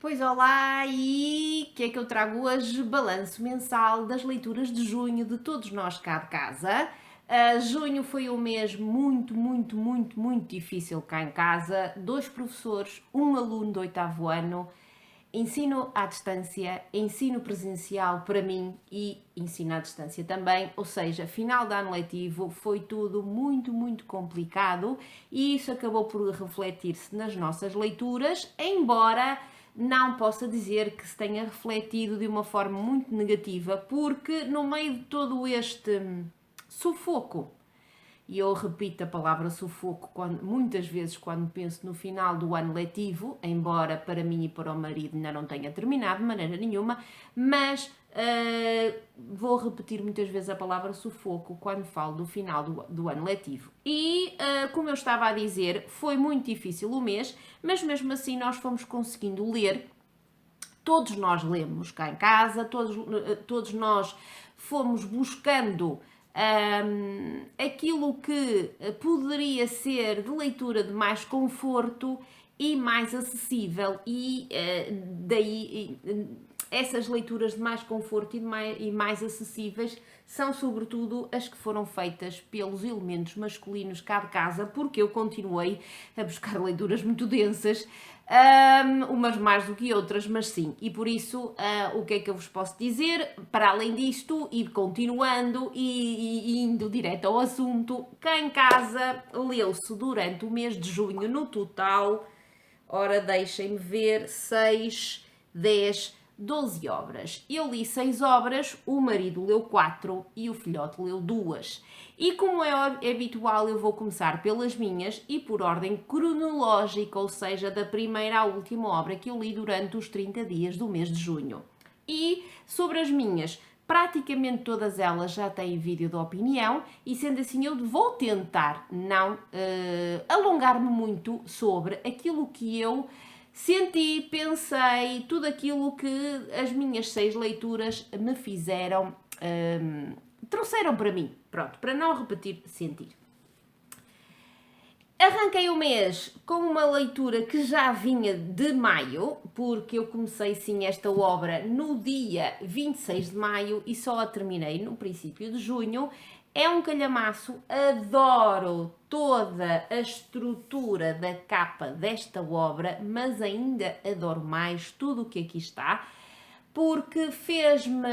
Pois olá, e o que é que eu trago hoje? Balanço mensal das leituras de junho de todos nós cá de casa. Junho foi um mês muito difícil cá em casa. 2 professores, um aluno do 8º ano, ensino à distância, ensino presencial para mim e ensino à distância também, ou seja, final de ano letivo foi tudo muito complicado e isso acabou por refletir-se nas nossas leituras, embora não possa dizer que se tenha refletido de uma forma muito negativa, porque no meio de todo este sufoco, e eu repito a palavra sufoco muitas vezes quando penso no final do ano letivo, embora para mim e para o marido ainda não tenha terminado de maneira nenhuma, mas vou repetir muitas vezes a palavra sufoco quando falo do final do ano letivo. E, como eu estava a dizer, foi muito difícil o mês, mas mesmo assim nós fomos conseguindo ler. Todos nós lemos cá em casa, todos nós fomos buscando aquilo que poderia ser de leitura de mais conforto e mais acessível, e daí essas leituras de mais conforto e mais acessíveis são sobretudo as que foram feitas pelos elementos masculinos cá de casa, porque eu continuei a buscar leituras muito densas, umas mais do que outras, mas sim, e por isso o que é que eu vos posso dizer? Para além disto, ir continuando e indo direto ao assunto, cá em casa leu-se durante o mês de junho no total, ora deixem-me ver, 6, 10, 12 obras. Eu li 6 obras, o marido leu 4 e o filhote leu 2. E como é habitual, eu vou começar pelas minhas e por ordem cronológica, ou seja, da primeira à última obra que eu li durante os 30 dias do mês de junho. E sobre as minhas, praticamente todas elas já têm vídeo de opinião, e sendo assim eu vou tentar não alongar-me muito sobre aquilo que eu senti, pensei, tudo aquilo que as minhas 6 leituras me fizeram, trouxeram para mim, pronto, para não repetir sentir. Arranquei o mês com uma leitura que já vinha de maio, porque eu comecei sim esta obra no dia 26 de maio e só a terminei no princípio de junho. É um calhamaço, adoro toda a estrutura da capa desta obra, mas ainda adoro mais tudo o que aqui está, porque fez-me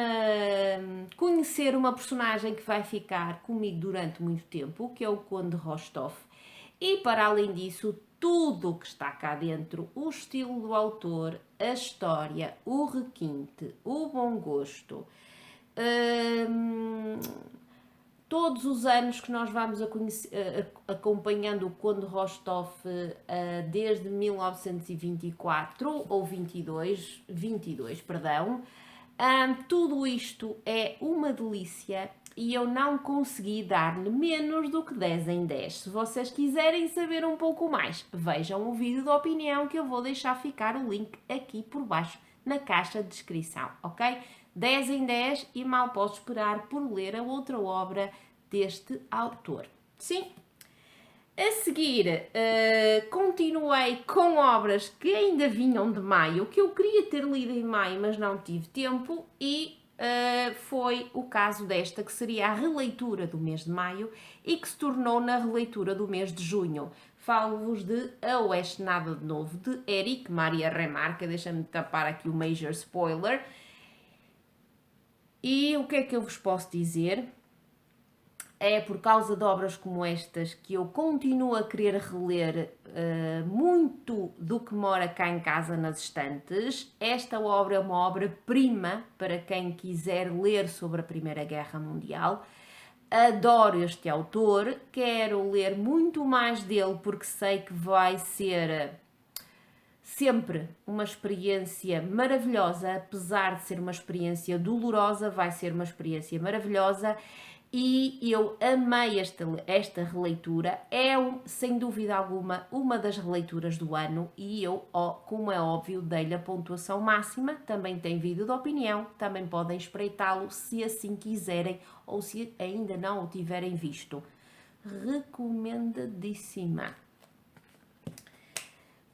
conhecer uma personagem que vai ficar comigo durante muito tempo, que é o Conde Rostov. E para além disso, tudo o que está cá dentro, o estilo do autor, a história, o requinte, o bom gosto, todos os anos que nós vamos acompanhando o Conde Rostov desde 1924 ou 22, perdão, tudo isto é uma delícia e eu não consegui dar-lhe menos do que 10 em 10. Se vocês quiserem saber um pouco mais, vejam o vídeo de opinião que eu vou deixar ficar o link aqui por baixo na caixa de descrição, ok? 10 em 10 e mal posso esperar por ler a outra obra deste autor. Sim. A seguir, continuei com obras que ainda vinham de maio, que eu queria ter lido em maio, mas não tive tempo, e foi o caso desta, que seria a releitura do mês de maio e que se tornou na releitura do mês de junho. Falo-vos de A Oeste Nada de Novo, de Éric Maria Remarque. Deixa-me tapar aqui o major spoiler. E o que é que eu vos posso dizer? É por causa de obras como estas que eu continuo a querer reler muito do que mora cá em casa nas estantes. Esta obra é uma obra-prima para quem quiser ler sobre a Primeira Guerra Mundial. Adoro este autor, quero ler muito mais dele porque sei que vai ser sempre uma experiência maravilhosa, apesar de ser uma experiência dolorosa, vai ser uma experiência maravilhosa. E eu amei esta releitura, é sem dúvida alguma uma das releituras do ano e eu, como é óbvio, dei-lhe a pontuação máxima. Também tem vídeo de opinião, também podem espreitá-lo se assim quiserem ou se ainda não o tiverem visto. Recomendadíssima.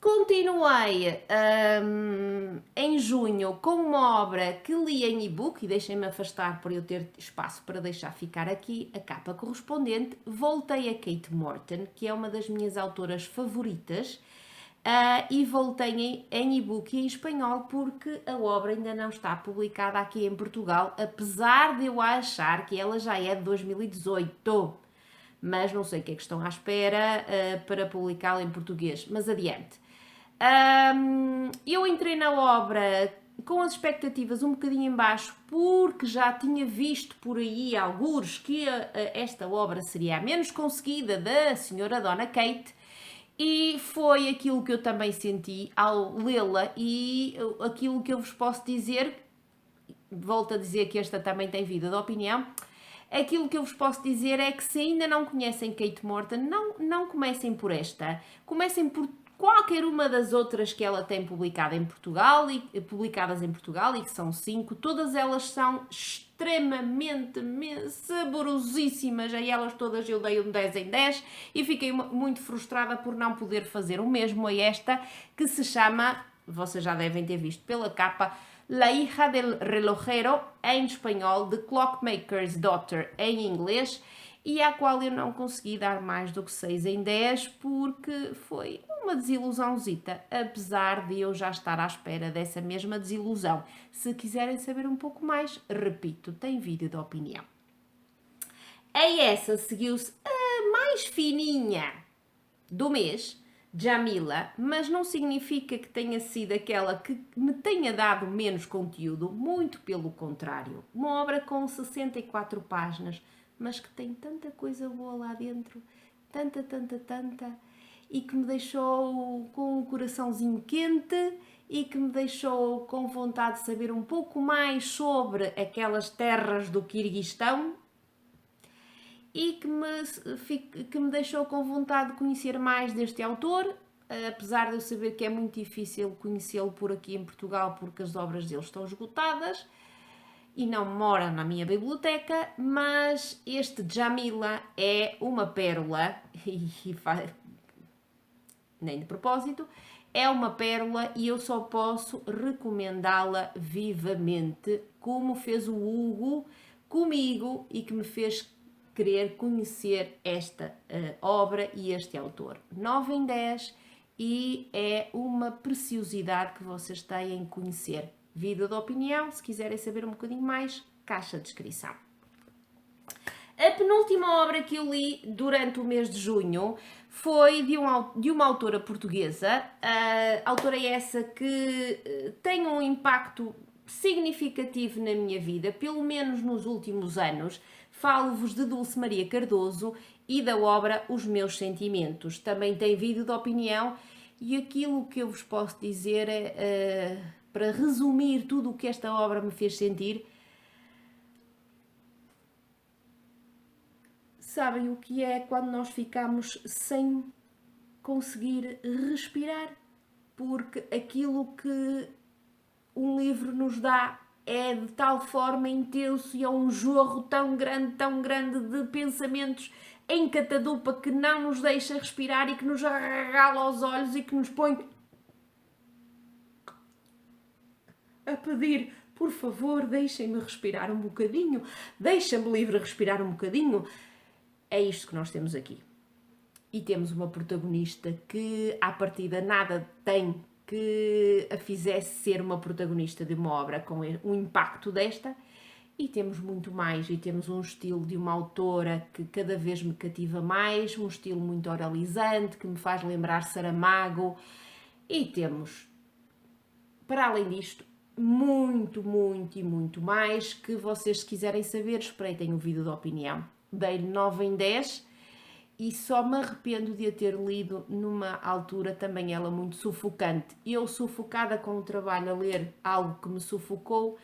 Continuei em junho com uma obra que li em e-book e deixem-me afastar para eu ter espaço para deixar ficar aqui a capa correspondente. Voltei a Kate Morton, que é uma das minhas autoras favoritas, e voltei em e-book e em espanhol porque a obra ainda não está publicada aqui em Portugal, apesar de eu achar que ela já é de 2018. Mas não sei o que é que estão à espera para publicá-la em português, mas adiante. Eu entrei na obra com as expectativas um bocadinho em baixo, porque já tinha visto por aí algures que esta obra seria a menos conseguida da senhora Dona Kate, e foi aquilo que eu também senti ao lê-la, e aquilo que eu vos posso dizer, volto a dizer que esta também tem vida de opinião. Aquilo que eu vos posso dizer é que se ainda não conhecem Kate Morton, não comecem por esta. Comecem por qualquer uma das outras que ela tem publicadas em Portugal e que são 5. Todas elas são extremamente saborosíssimas. A elas todas eu dei um 10 em 10 e fiquei muito frustrada por não poder fazer o mesmo a esta, que se chama, vocês já devem ter visto pela capa, La hija del relojero, em espanhol, The Clockmaker's Daughter em inglês, e à qual eu não consegui dar mais do que 6 em 10 porque foi uma desilusãozita, apesar de eu já estar à espera dessa mesma desilusão. Se quiserem saber um pouco mais, repito, tem vídeo de opinião. A essa seguiu-se a mais fininha do mês, Jamila, mas não significa que tenha sido aquela que me tenha dado menos conteúdo, muito pelo contrário. Uma obra com 64 páginas, mas que tem tanta coisa boa lá dentro, tanta, e que me deixou com o coraçãozinho quente e que me deixou com vontade de saber um pouco mais sobre aquelas terras do Quirguistão, e que me deixou com vontade de conhecer mais deste autor, apesar de eu saber que é muito difícil conhecê-lo por aqui em Portugal porque as obras dele estão esgotadas e não mora na minha biblioteca, mas este Jamila é uma pérola, nem de propósito, é uma pérola e eu só posso recomendá-la vivamente, como fez o Hugo comigo e que me fez querer conhecer esta obra e este autor. 9 em 10 e é uma preciosidade que vocês têm em conhecer. Vida de opinião, se quiserem saber um bocadinho mais, caixa de descrição. A penúltima obra que eu li durante o mês de junho foi de uma autora portuguesa, autora essa que tem um impacto significativo na minha vida, pelo menos nos últimos anos. Falo-vos de Dulce Maria Cardoso e da obra Os Meus Sentimentos. Também tem vídeo de opinião e aquilo que eu vos posso dizer é, para resumir tudo o que esta obra me fez sentir. Sabem o que é quando nós ficamos sem conseguir respirar? Porque aquilo que um livro nos dá é de tal forma intenso e é um jorro tão grande de pensamentos em catadupa que não nos deixa respirar e que nos arregala os olhos e que nos põe a pedir, por favor, deixem-me respirar um bocadinho, deixa-me livre respirar um bocadinho. É isto que nós temos aqui. E temos uma protagonista que, à partida, nada tem que a fizesse ser uma protagonista de uma obra com o impacto desta, e temos muito mais, e temos um estilo de uma autora que cada vez me cativa mais, um estilo muito oralizante, que me faz lembrar Saramago, e temos, para além disto, muito mais, que vocês, se quiserem saber, espreitem o vídeo de opinião. Dei-lhe 9 em 10, e só me arrependo de a ter lido numa altura também ela muito sufocante. Eu, sufocada com o trabalho a ler algo que me sufocou,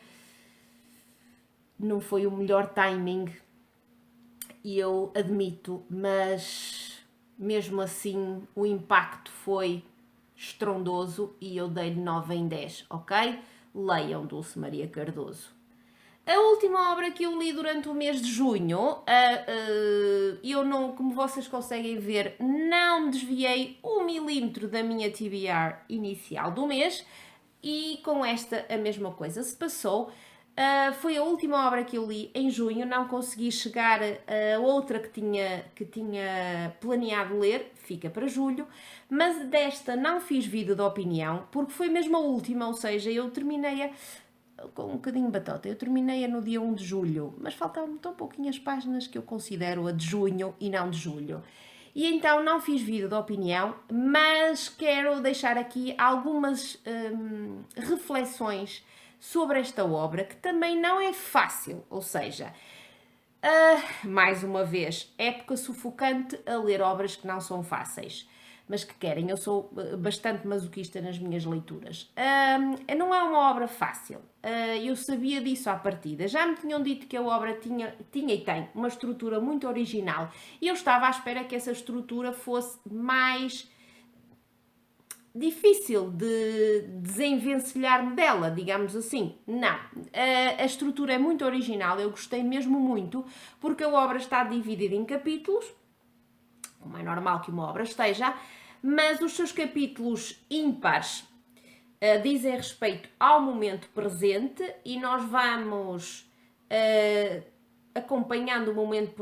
não foi o melhor timing, e eu admito, mas mesmo assim o impacto foi estrondoso e eu dei-lhe 9 em 10, ok? Leiam Dulce Maria Cardoso. A última obra que eu li durante o mês de junho, eu não, como vocês conseguem ver, não me desviei 1 milímetro da minha TBR inicial do mês, e com esta a mesma coisa se passou. Foi a última obra que eu li em junho, não consegui chegar a outra que tinha planeado ler, fica para julho, mas desta não fiz vídeo de opinião, porque foi mesmo a última, ou seja, eu terminei-a com um bocadinho de batota. Eu terminei-a no dia 1 de julho, mas faltavam-me tão pouquinhas páginas que eu considero a de junho e não de julho. E então não fiz vídeo de opinião, mas quero deixar aqui algumas reflexões sobre esta obra, que também não é fácil, ou seja, mais uma vez, época sufocante a ler obras que não são fáceis, mas que querem. Eu sou bastante masoquista nas minhas leituras. Não é uma obra fácil. Eu sabia disso à partida. Já me tinham dito que a obra tinha e tem uma estrutura muito original, e eu estava à espera que essa estrutura fosse mais difícil de desenvencilhar-me dela, digamos assim. Não. A estrutura é muito original, eu gostei mesmo muito, porque a obra está dividida em capítulos, como é normal que uma obra esteja, mas os seus capítulos ímpares dizem respeito ao momento presente, e nós vamos acompanhando o momento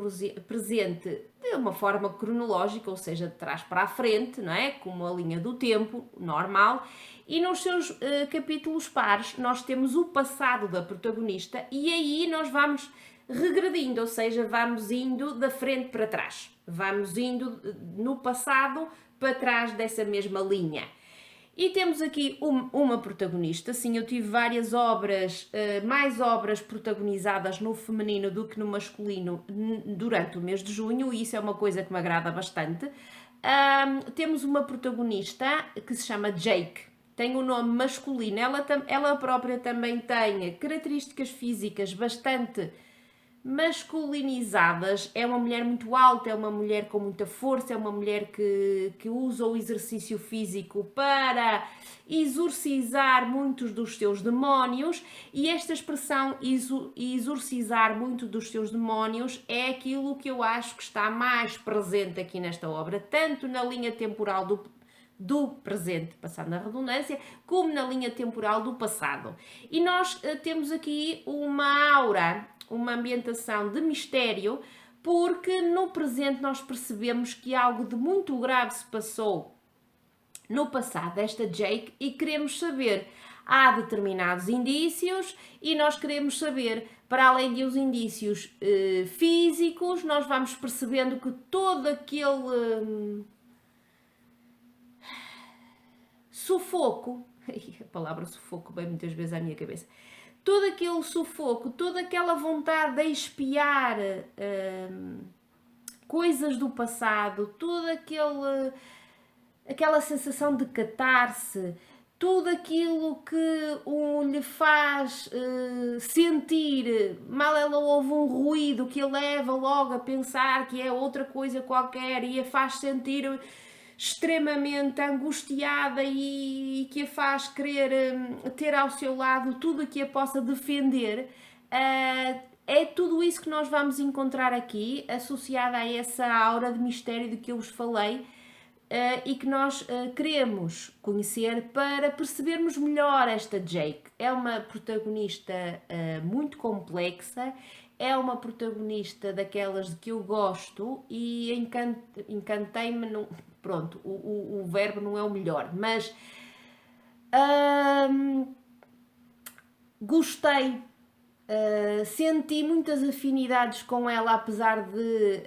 presente de uma forma cronológica, ou seja, de trás para a frente, não é? Como a linha do tempo normal. E nos seus capítulos pares nós temos o passado da protagonista, e aí nós vamos regredindo, ou seja, vamos indo da frente para trás, vamos indo no passado para trás dessa mesma linha. E temos aqui uma protagonista. Sim, eu tive várias obras, mais obras protagonizadas no feminino do que no masculino durante o mês de junho, e isso é uma coisa que me agrada bastante. Temos uma protagonista que se chama Jake, tem um nome masculino, ela própria também tem características físicas bastante masculinizadas. É uma mulher muito alta, é uma mulher com muita força, é uma mulher que usa o exercício físico para exorcizar muitos dos seus demónios, e esta expressão exorcizar muito dos seus demónios é aquilo que eu acho que está mais presente aqui nesta obra, tanto na linha temporal do presente, passando a redundância, como na linha temporal do passado. E nós temos aqui uma aura, uma ambientação de mistério, porque no presente nós percebemos que algo de muito grave se passou no passado desta Jake, e queremos saber. Há determinados indícios e nós queremos saber, para além dos indícios físicos, nós vamos percebendo que todo aquele sufoco, a palavra sufoco vem muitas vezes à minha cabeça, todo aquele sufoco, toda aquela vontade de expiar coisas do passado, toda aquela sensação de catarse, tudo aquilo que lhe faz sentir, mal ela ouve um ruído que a leva logo a pensar que é outra coisa qualquer e a faz sentir extremamente angustiada, e que a faz querer ter ao seu lado tudo o que a possa defender. É tudo isso que nós vamos encontrar aqui, associada a essa aura de mistério de que eu vos falei, e que nós queremos conhecer para percebermos melhor esta Jake. É uma protagonista muito complexa, é uma protagonista daquelas de que eu gosto, e encantei-me. Pronto, o verbo não é o melhor, mas gostei. Senti muitas afinidades com ela, apesar de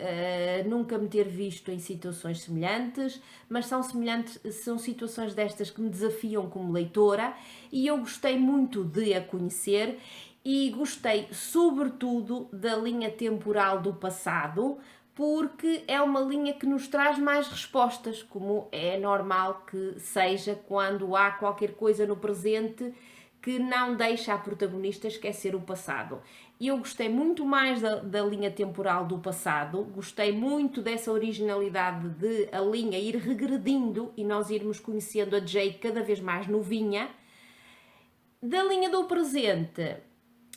nunca me ter visto em situações semelhantes, mas são situações destas que me desafiam como leitora, e eu gostei muito de a conhecer, e gostei sobretudo da linha temporal do passado, porque é uma linha que nos traz mais respostas, como é normal que seja quando há qualquer coisa no presente que não deixa a protagonista esquecer o passado. E eu gostei muito mais da linha temporal do passado, gostei muito dessa originalidade de a linha ir regredindo e nós irmos conhecendo a Jake cada vez mais novinha. Da linha do presente,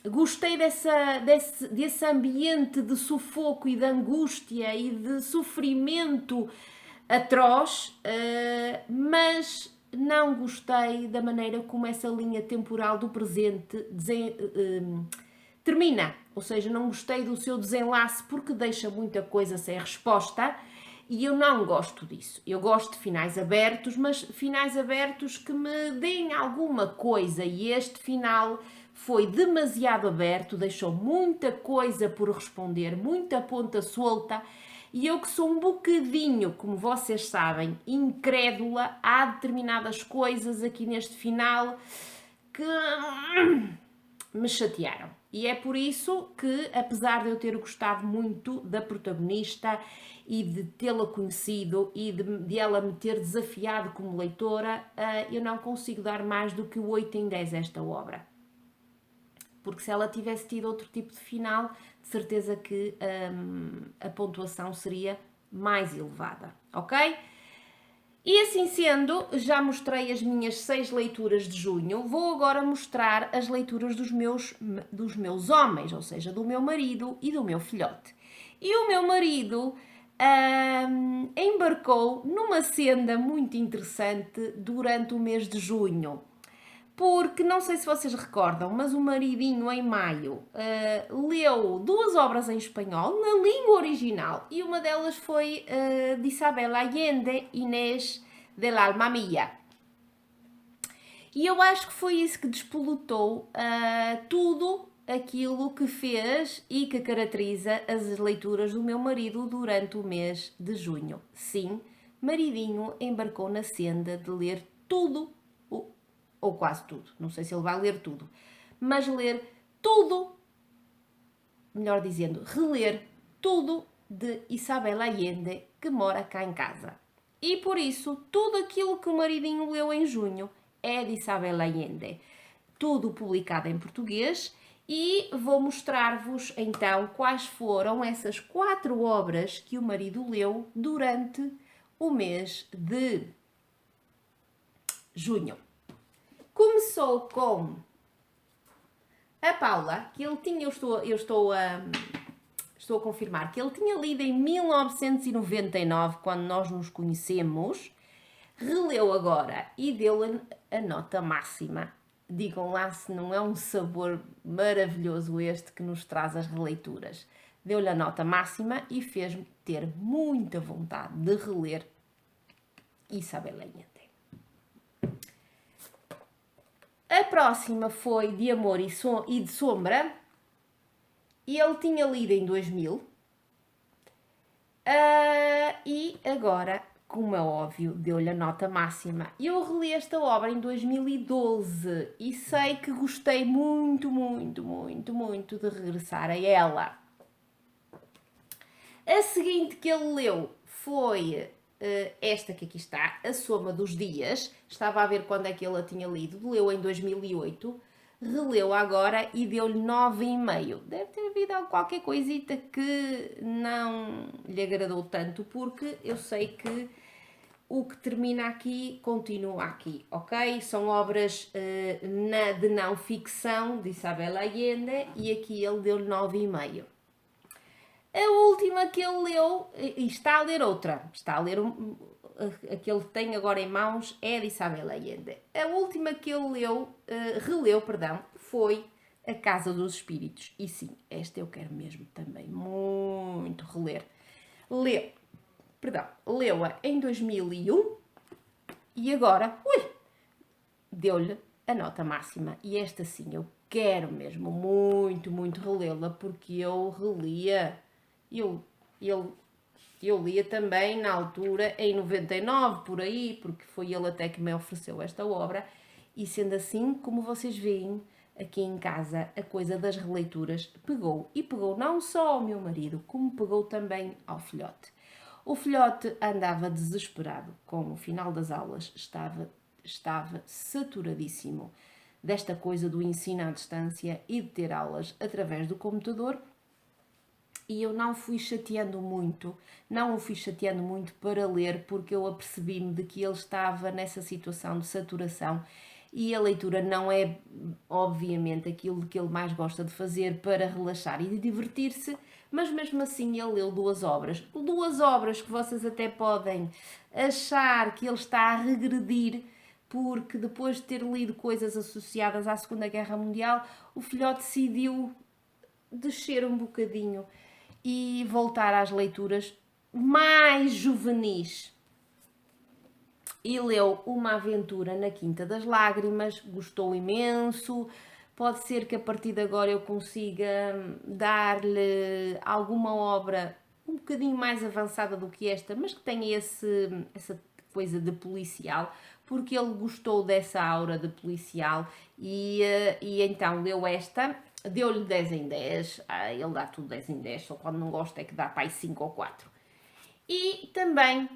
gostei desse ambiente de sufoco e de angústia e de sofrimento atroz, mas não gostei da maneira como essa linha temporal do presente termina. Ou seja, não gostei do seu desenlace porque deixa muita coisa sem resposta e eu não gosto disso. Eu gosto de finais abertos, mas finais abertos que me deem alguma coisa, e este final foi demasiado aberto, deixou muita coisa por responder, muita ponta solta, e eu que sou um bocadinho, como vocês sabem, incrédula, há determinadas coisas aqui neste final que me chatearam. E é por isso que, apesar de eu ter gostado muito da protagonista e de tê-la conhecido e de ela me ter desafiado como leitora, eu não consigo dar mais do que o 8 em 10 a esta obra. Porque se ela tivesse tido outro tipo de final, de certeza que a pontuação seria mais elevada, ok? E assim sendo, já mostrei as minhas 6 leituras de junho, vou agora mostrar as leituras dos meus homens, ou seja, do meu marido e do meu filhote. E o meu marido embarcou numa senda muito interessante durante o mês de junho. Porque, não sei se vocês recordam, mas o maridinho em maio leu 2 obras em espanhol, na língua original, e uma delas foi de Isabel Allende, Inés del Alma Mía. E eu acho que foi isso que despolutou tudo aquilo que fez e que caracteriza as leituras do meu marido durante o mês de junho. Sim, maridinho embarcou na senda de ler tudo, ou quase tudo, não sei se ele vai ler tudo, mas ler tudo, melhor dizendo, reler tudo de Isabel Allende, que mora cá em casa. E por isso, tudo aquilo que o maridinho leu em junho é de Isabel Allende. Tudo publicado em português, e vou mostrar-vos então quais foram essas 4 obras que o marido leu durante o mês de junho. Começou com a Paula, que ele tinha, eu estou a confirmar, que ele tinha lido em 1999, quando nós nos conhecemos, releu agora e deu-lhe a nota máxima. Digam lá se não é um sabor maravilhoso este que nos traz as releituras. Deu-lhe a nota máxima e fez-me ter muita vontade de reler Isabel Allende. A próxima foi de Amor e de Sombra, e ele tinha lido em 2000, e agora, como é óbvio, deu-lhe a nota máxima. Eu reli esta obra em 2012 e sei que gostei muito, muito, muito, muito de regressar a ela. A seguinte que ele leu foi esta que aqui está, A Soma dos Dias. Estava a ver quando é que ele a tinha lido. Leu em 2008, releu agora e deu-lhe 9,5. Deve ter havido qualquer coisita que não lhe agradou tanto, porque eu sei que o que termina aqui continua aqui, ok? São obras de não ficção de Isabel Allende, e aqui ele deu-lhe 9,5. A última que ele leu, e está a ler outra, está a ler a que ele tem agora em mãos, é de Isabel Allende. A última que ele releu, foi A Casa dos Espíritos. E sim, esta eu quero mesmo também muito reler. Leu-a em 2001 e agora, deu-lhe a nota máxima. E esta sim, eu quero mesmo muito, muito relê-la, porque eu relia... Eu lia também na altura, em 99, por aí, porque foi ele até que me ofereceu esta obra, e sendo assim, como vocês veem, aqui em casa, a coisa das releituras pegou. E pegou não só ao meu marido, como pegou também ao filhote. O filhote andava desesperado com o final das aulas, estava saturadíssimo desta coisa do ensino à distância e de ter aulas através do computador. E eu não o fui chateando muito para ler, porque eu apercebi-me de que ele estava nessa situação de saturação e a leitura não é, obviamente, aquilo que ele mais gosta de fazer para relaxar e de divertir-se, mas mesmo assim ele leu duas obras que vocês até podem achar que ele está a regredir, porque depois de ter lido coisas associadas à Segunda Guerra Mundial, o filhote decidiu descer um bocadinho e voltar às leituras mais juvenis. E leu Uma Aventura na Quinta das Lágrimas, gostou imenso. Pode ser que a partir de agora eu consiga dar-lhe alguma obra um bocadinho mais avançada do que esta, mas que tenha essa coisa de policial, porque ele gostou dessa aura de policial e então leu esta, deu-lhe 10 em 10, ele dá tudo 10 em 10, só quando não gosta é que dá para aí 5 ou 4. E também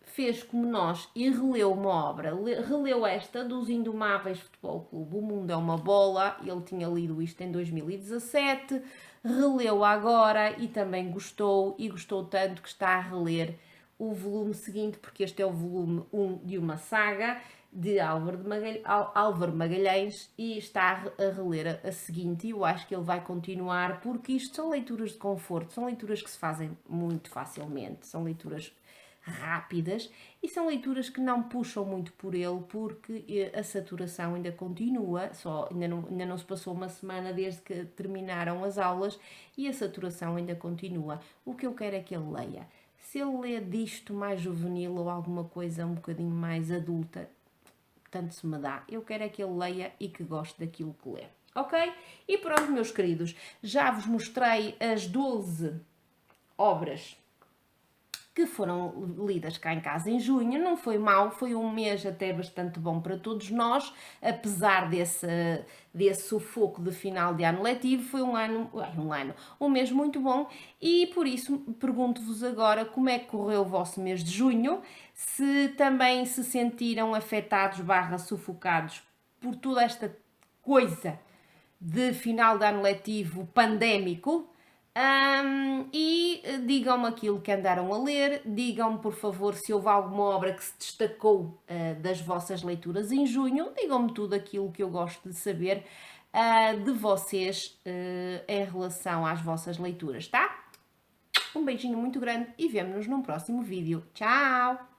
fez como nós e releu uma obra, releu esta dos Indomáveis Futebol Clube, O Mundo é uma Bola, ele tinha lido isto em 2017, releu agora e também gostou, e gostou tanto que está a reler o volume seguinte, porque este é o volume 1 de uma saga de Álvaro Magalhães e está a reler a seguinte, e eu acho que ele vai continuar, porque isto são leituras de conforto, são leituras que se fazem muito facilmente, são leituras rápidas e são leituras que não puxam muito por ele, porque a saturação ainda continua, ainda não se passou uma semana desde que terminaram as aulas e a saturação ainda continua. O que eu quero é que ele leia. Se ele lê disto mais juvenil ou alguma coisa um bocadinho mais adulta, tanto se me dá. Eu quero é que ele leia e que goste daquilo que lê. Ok? E pronto, meus queridos, já vos mostrei as 12 obras que foram lidas cá em casa em junho. Não foi mau, foi um mês até bastante bom para todos nós, apesar desse sufoco de final de ano letivo. Foi um mês muito bom, e por isso pergunto-vos agora como é que correu o vosso mês de junho, se também se sentiram afetados / sufocados por toda esta coisa de final de ano letivo pandémico. E digam-me aquilo que andaram a ler, digam-me por favor se houve alguma obra que se destacou das vossas leituras em junho, digam-me tudo aquilo que eu gosto de saber de vocês em relação às vossas leituras, tá? Um beijinho muito grande e vemo-nos num próximo vídeo. Tchau!